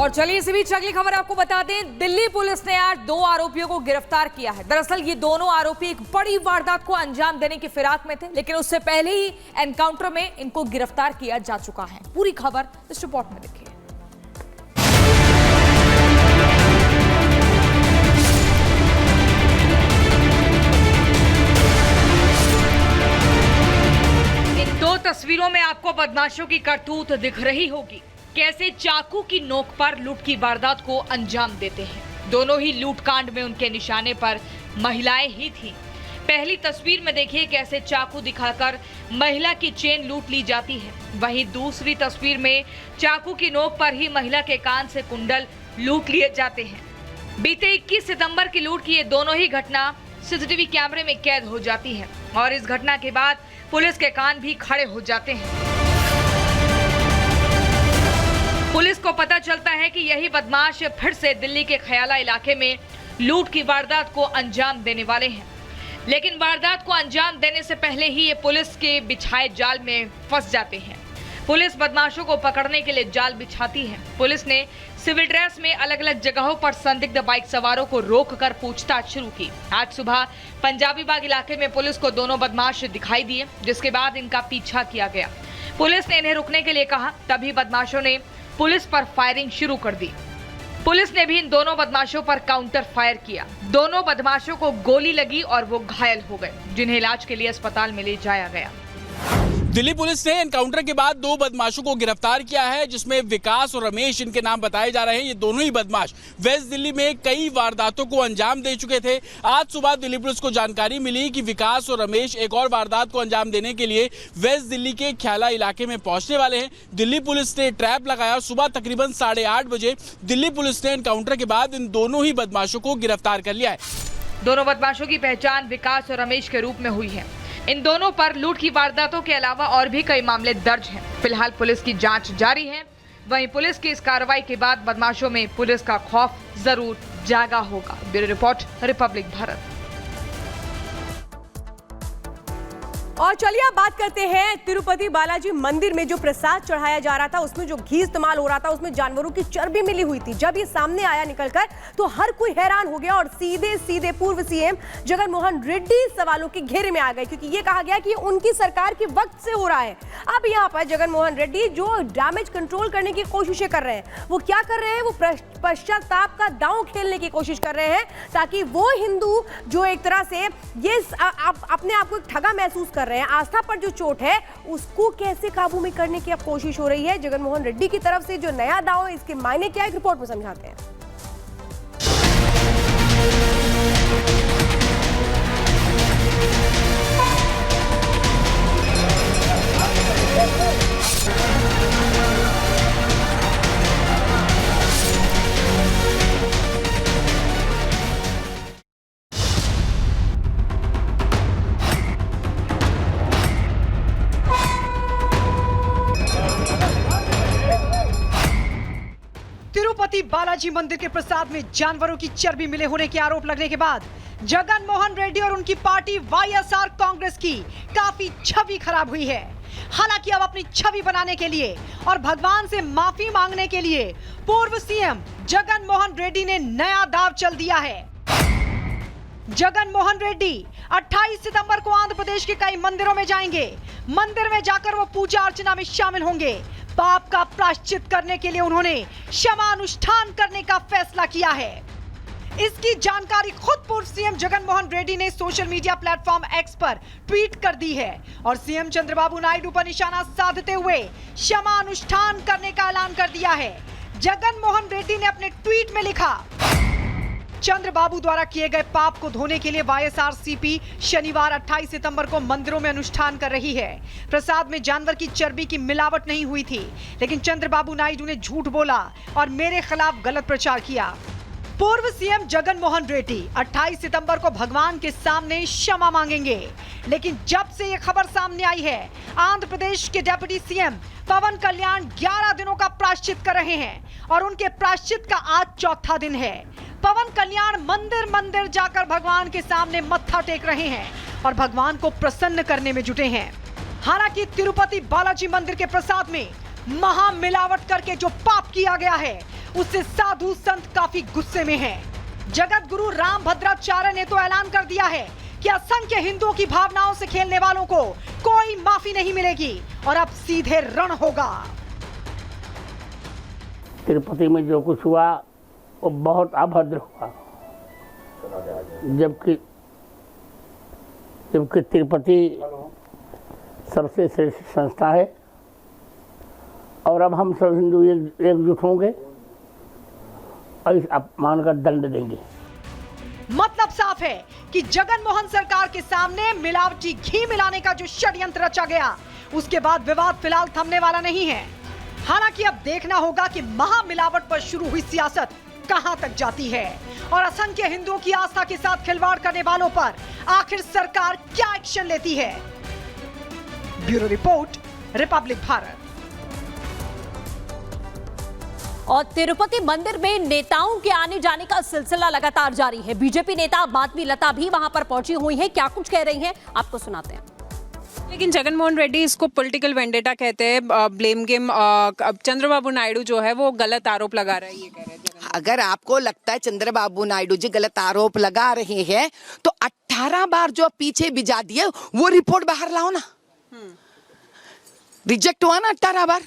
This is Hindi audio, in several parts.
और चलिए इसी बीच अगली खबर आपको बता दें, दिल्ली पुलिस ने आज 2 आरोपियों को गिरफ्तार किया है। दरअसल ये दोनों आरोपी एक बड़ी वारदात को अंजाम देने की फिराक में थे, लेकिन उससे पहले ही एनकाउंटर में इनको गिरफ्तार किया जा चुका है। पूरी खबर इस रिपोर्ट में देखिए। इन 2 तस्वीरों में आपको बदमाशों की करतूत दिख रही होगी, कैसे चाकू की नोक पर लूट की वारदात को अंजाम देते हैं। दोनों ही लूटकांड में उनके निशाने पर महिलाएं ही थीं। पहली तस्वीर में देखिए कैसे चाकू दिखाकर महिला की चेन लूट ली जाती है। वहीं दूसरी तस्वीर में चाकू की नोक पर ही महिला के कान से कुंडल लूट लिए जाते हैं। बीते 21 सितंबर की लूट की ये दोनों ही घटना सीसीटीवी कैमरे में कैद हो जाती है और इस घटना के बाद पुलिस के कान भी खड़े हो जाते हैं। पुलिस को पता चलता है कि यही बदमाश फिर से दिल्ली के खयाला इलाके में लूट की वारदात को अंजाम देने वाले हैं। लेकिन वारदात को अंजाम देने से पहले ही ये पुलिस के बिछाए जाल में फंस जाते हैं। पुलिस बदमाशों को पकड़ने के लिए जाल बिछाती है। पुलिस ने सिविल ड्रेस में अलग अलग जगहों पर संदिग्ध बाइक सवारों को रोककर पूछताछ शुरू की। आज सुबह पंजाबी बाग इलाके में पुलिस को दोनों बदमाश दिखाई दिए, जिसके बाद इनका पीछा किया गया। पुलिस ने इन्हें रुकने के लिए कहा, तभी बदमाशों ने पुलिस पर फायरिंग शुरू कर दी। पुलिस ने भी इन दोनों बदमाशों पर काउंटर फायर किया। दोनों बदमाशों को गोली लगी और वो घायल हो गए, जिन्हें इलाज के लिए अस्पताल में ले जाया गया। दिल्ली पुलिस ने एनकाउंटर के बाद 2 बदमाशों को गिरफ्तार किया है, जिसमें विकास और रमेश इनके नाम बताए जा रहे हैं। ये दोनों ही बदमाश वेस्ट दिल्ली में कई वारदातों को अंजाम दे चुके थे। आज सुबह दिल्ली पुलिस को जानकारी मिली कि विकास और रमेश एक और वारदात को अंजाम देने के लिए वेस्ट दिल्ली के ख्याला इलाके में पहुंचने वाले हैं। दिल्ली पुलिस ने ट्रैप लगाया। सुबह तकरीबन 8:30 बजे दिल्ली पुलिस ने एनकाउंटर के बाद इन दोनों ही बदमाशों को गिरफ्तार कर लिया है। दोनों बदमाशों की पहचान विकास और रमेश के रूप में हुई है। इन दोनों पर लूट की वारदातों के अलावा और भी कई मामले दर्ज हैं। फिलहाल पुलिस की जांच जारी है। वहीं पुलिस की इस कार्रवाई के बाद बदमाशों में पुलिस का खौफ जरूर जागा होगा। Bureau report, Republic Bharat. और चलिए अब बात करते हैं तिरुपति बालाजी मंदिर में जो प्रसाद चढ़ाया जा रहा था, उसमें जो घी इस्तेमाल हो रहा था, उसमें जानवरों की चर्बी मिली हुई थी। जब ये सामने आया निकलकर तो हर कोई हैरान हो गया और सीधे सीधे पूर्व सीएम जगन मोहन रेड्डी सवालों के घेरे में आ गए, क्योंकि ये कहा गया कि उनकी सरकार के वक्त से हो रहा है। अब यहाँ पर जगन मोहन रेड्डी जो डैमेज कंट्रोल करने की कोशिशें कर रहे हैं, वो क्या कर रहे हैं? वो पश्चाताप का दांव खेलने की कोशिश कर रहे हैं, ताकि वो हिंदू जो एक तरह से ये अपने आप को ठगा महसूस कर रहे हैं, आस्था पर जो चोट है उसको कैसे काबू में करने की अब कोशिश हो रही है जगन मोहन रेड्डी की तरफ से। जो नया दांव है, इसके मायने क्या है, रिपोर्ट में समझाते हैं। तिरुपति बालाजी मंदिर के प्रसाद में जानवरों की चर्बी मिले होने के आरोप लगने के बाद जगन मोहन रेड्डी और उनकी पार्टी वाईएसआर कांग्रेस की काफी छवि खराब हुई है। हालांकि अब अपनी छवि बनाने के लिए और भगवान से माफी मांगने के लिए पूर्व सीएम जगन मोहन रेड्डी ने नया दांव चल दिया है। जगन मोहन रेड्डी 28 सितंबर को आंध्र प्रदेश के कई मंदिरों में जाएंगे। मंदिर में जाकर वो पूजा अर्चना में शामिल होंगे। पाप का प्रायश्चित करने के लिए उन्होंने क्षमा अनुष्ठान करने का फैसला किया है। इसकी जानकारी खुद पूर्व सीएम जगन मोहन रेड्डी ने सोशल मीडिया प्लेटफॉर्म एक्स पर ट्वीट कर दी है और सीएम चंद्रबाबू नायडू पर निशाना साधते हुए क्षमा अनुष्ठान करने का ऐलान कर दिया है। जगन मोहन रेड्डी ने अपने ट्वीट में लिखा, चंद्रबाबू द्वारा किए गए पाप को धोने के लिए वाईएसआरसीपी शनिवार 28 सितंबर को मंदिरों में अनुष्ठान कर रही है। प्रसाद में जानवर की चर्बी की मिलावट नहीं हुई थी, लेकिन चंद्रबाबू नायडू ने झूठ बोला और मेरे खिलाफ गलत प्रचार किया। पूर्व सीएम जगन मोहन रेड्डी 28 सितंबर को भगवान के सामने क्षमा मांगेंगे, लेकिन जब से ये खबर सामने आई है, आंध्र प्रदेश के डिप्टी सीएम पवन कल्याण 11 दिनों का प्रायश्चित कर रहे हैं और उनके प्रायश्चित का आज चौथा दिन है। पवन कल्याण मंदिर मंदिर जाकर भगवान के सामने मत्था टेक रहे हैं और भगवान को प्रसन्न करने में जुटे हैं। हालांकि तिरुपति बालाजी मंदिर के प्रसाद में महा मिलावट करके जो पाप किया गया है उससे साधु संत काफी गुस्से में हैं। जगत गुरु रामभद्राचार्य ने तो ऐलान कर दिया है कि असंख्य हिंदुओं की भावनाओं से खेलने वालों को कोई माफी नहीं मिलेगी और अब सीधे रण होगा। तिरुपति में जो कुछ हुआ वो बहुत अभद्र हुआ, जबकि तिरुपति सबसे श्रेष्ठ संस्था है और अब हम सब हिंदू एकजुट होंगे और इस अपमान का दंड देंगे। मतलब साफ है कि जगन मोहन सरकार के सामने मिलावटी घी मिलाने का जो षड्यंत्र रचा गया, उसके बाद विवाद फिलहाल थमने वाला नहीं है। हालांकि अब देखना होगा कि महामिलावट पर शुरू हुई सियासत कहां तक जाती है और असंख्य हिंदुओं की आस्था के साथ खिलवाड़ करने वालों पर आखिर सरकार क्या एक्शन लेती है। Bureau report, Republic Bharat. और तिरुपति मंदिर में नेताओं के आने जाने का सिलसिला लगातार जारी है। बीजेपी नेता माधवी लता भी वहां पर पहुंची हुई हैं। क्या कुछ कह रही हैं आपको सुनाते हैं। लेकिन जगनमोहन रेड्डी इसको पॉलिटिकल वेंडेटा कहते हैं, ब्लेम गेम। चंद्रबाबु नायडू जो है वो गलत आरोप लगा रहे हैं, ये कह रहे हैं। अगर आपको लगता है चंद्रबाबु नायडू जी गलत आरोप लगा रहे हैं तो 18 बार जो पीछे भिजा दिए वो रिपोर्ट बाहर लाओ ना। रिजेक्ट हुआ ना 18 बार,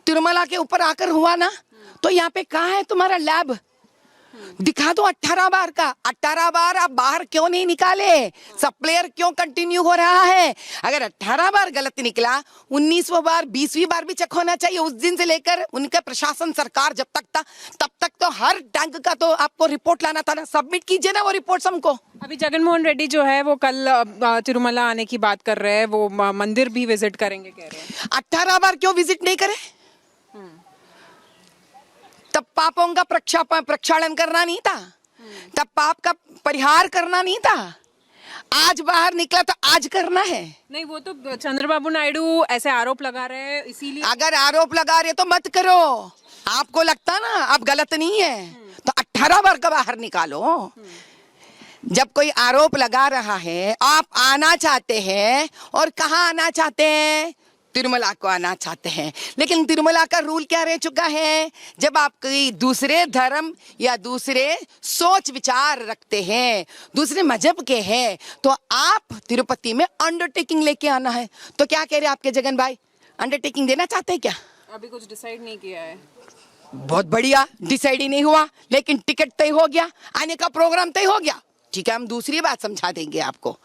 तिरुमला के ऊपर आकर हुआ ना, तो यहाँ पे कहाँ है तुम्हारा लैब? दिखा दो 18 बार का। 18 बार आप बाहर क्यों नहीं निकाले? सब प्लेयर क्यों कंटिन्यू हो रहा है? अगर 18 बार गलत निकला, 19वीं बार 20वीं बार भी चेक होना चाहिए। उस दिन से लेकर उनका प्रशासन सरकार जब तक था तब तक तो हर टैंक का तो आपको रिपोर्ट लाना था ना। सबमिट कीजिए ना वो रिपोर्ट हमको। अभी जगनमोहन रेड्डी जो है वो कल तिरुमला आने की बात कर रहे हैं, वो मंदिर भी विजिट करेंगे कह रहे हैं। 18 बार क्यों विजिट नहीं करे? तब पापों का प्रक्षालन करना नहीं था, तब पाप का परिहार करना नहीं था। आज बाहर निकला तो आज करना है। नहीं, वो तो चंद्रबाबु नायडू ऐसे आरोप लगा रहे हैं, इसीलिए। अगर आरोप लगा रहे तो मत करो। आपको लगता ना आप गलत नहीं है तो 18 बार का बाहर निकालो। जब कोई आरोप लगा रहा है, आप आना चाहते हैं और कहाँ आना चाहते हैं? तिरुमला को आना चाहते हैं। लेकिन तिरुमला का रूल क्या रह चुका है? जब आप कोई दूसरे धर्म या दूसरे सोच विचार रखते हैं, दूसरे मजहब के हैं, तो आप तिरुपति में अंडरटेकिंग लेके आना है। तो क्या कह रहे आपके जगन भाई, अंडरटेकिंग देना चाहते हैं क्या? अभी कुछ डिसाइड नहीं किया है। बहुत बढ़िया, डिसाइड ही नहीं हुआ लेकिन टिकट तय हो गया, आने का प्रोग्राम तय हो गया। ठीक है, हम दूसरी बात समझा देंगे आपको।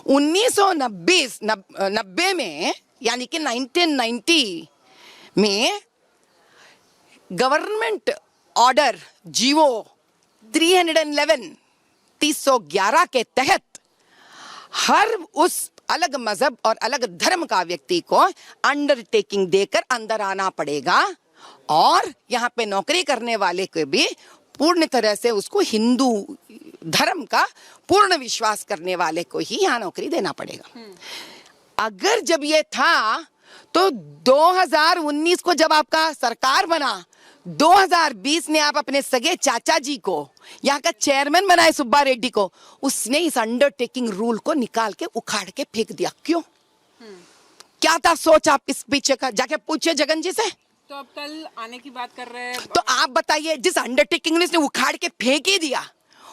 1990 में यानी कि 1990 में गवर्नमेंट ऑर्डर जीवो 311 के तहत हर उस अलग मजहब और अलग धर्म का व्यक्ति को अंडरटेकिंग देकर अंदर आना पड़ेगा और यहाँ पे नौकरी करने वाले को भी पूर्ण तरह से उसको हिंदू धर्म का पूर्ण विश्वास करने वाले को ही यहाँ नौकरी देना पड़ेगा। अगर जब ये था तो 2019 को जब आपका सरकार बना, 2020 ने आप अपने सगे चाचा जी को यहाँ का चेयरमैन बनाए, सुब्बा रेड्डी को, उसने इस अंडरटेकिंग रूल को निकाल के उखाड़ के फेंक दिया। क्यों? क्या था सोच आप इस पीछे का? जाके पूछिए जगन जी से। तो अब कल आने की बात कर रहे हैं, तो आप बताइए, जिस अंडरटेकिंग ने इसने उखाड़ के फेंक ही दिया,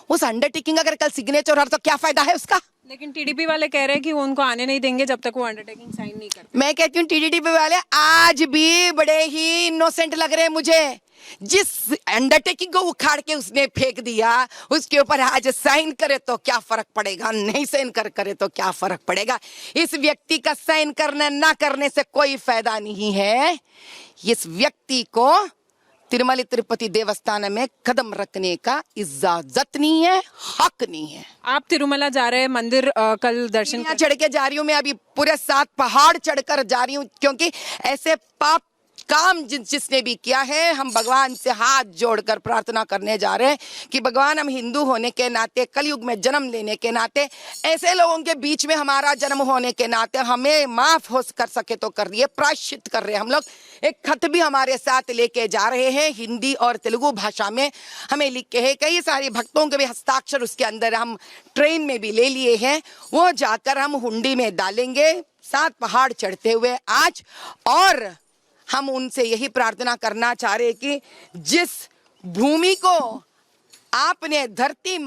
उस अंडरटेकिंग अगर कल सिग्नेचर हो तो क्या फायदा है उसका? लेकिन टीडीपी वाले कह रहे हैं कि वो उनको आने नहीं देंगे जब तक वो अंडरटेकिंग साइन नहीं करते। मैं कहती हूँ टीडीपी वाले आज भी बड़े ही इनोसेंट लग रहे हैं मुझे। जिस अंडरटेकिंग को उखाड़ के उसने फेंक दिया, उसके ऊपर आज साइन करे तो क्या फर्क पड़ेगा, नहीं साइन करे तो क्या फर्क पड़ेगा? इस व्यक्ति का साइन करने ना करने से कोई फायदा नहीं है। इस व्यक्ति को तिरुमला तिरुपति देवस्थान में कदम रखने का इजाजत नहीं है, हक नहीं है। आप तिरुमला जा रहे हैं मंदिर, कल दर्शन चढ़ के जा रही हूँ मैं, अभी पूरे 7 पहाड़ चढ़कर जा रही हूँ, क्योंकि ऐसे पाप काम जिसने भी किया है, हम भगवान से हाथ जोड़कर प्रार्थना करने जा रहे हैं कि भगवान, हम हिंदू होने के नाते, कलयुग में जन्म लेने के नाते, ऐसे लोगों के बीच में हमारा जन्म होने के नाते हमें माफ हो कर सके तो कर दिए, प्रायश्चित कर रहे हैं हम लोग। एक खत भी हमारे साथ लेके जा रहे हैं, हिंदी और तेलुगु भाषा में हमें लिखे हैं। कई सारे भक्तों के भी हस्ताक्षर उसके अंदर हम ट्रेन में भी ले लिए हैं। वो जाकर हम हुंडी में डालेंगे 7 पहाड़ चढ़ते हुए आज। और हम उनसे यही प्रार्थना करना चाह रहे हैं कि जिस भूमि को आपने धरती